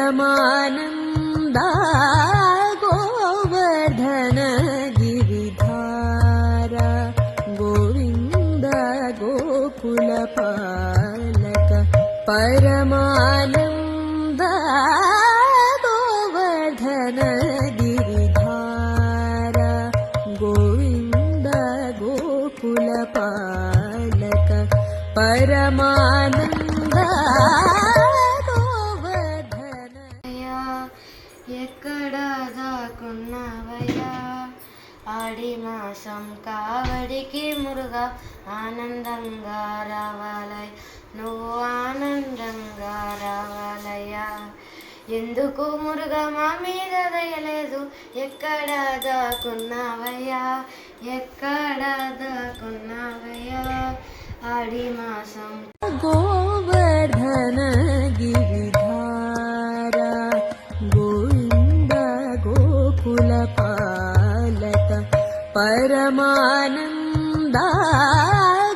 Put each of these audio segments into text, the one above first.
परमानन्दा गोवर्धन गिरिधारा गोविन्द गोकुलपालक परमानन्दा गोवर्धन गिरिधारा गोविन्द गोकुलपालक परमानन्दा ఎక్కడ దాకున్నావయ్యా ఆడి మాసం కావడికి మురుగా ఆనందంగా రావాలయ్య నువ్వు ఆనందంగా రావాలయ్యా ఎందుకు మురుగా మా మీద దయలేదు ఎక్కడ దాకున్నావయ్యా ఎక్కడ దాకున్నావయ్యా ఆడి మాసం गोवर्धन गिरिधारा गोविन्द गोकुलपालक परमानन्दा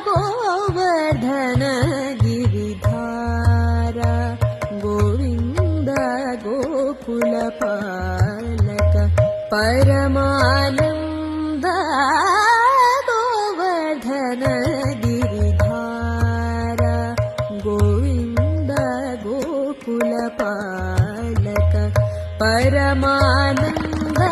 गोवर्धन गिरिधारा गोविन्द गोकुलपालक परमानन्दा गोवर्धन गिरिधारा गोविन्द गोकुलपालक परमानन्दा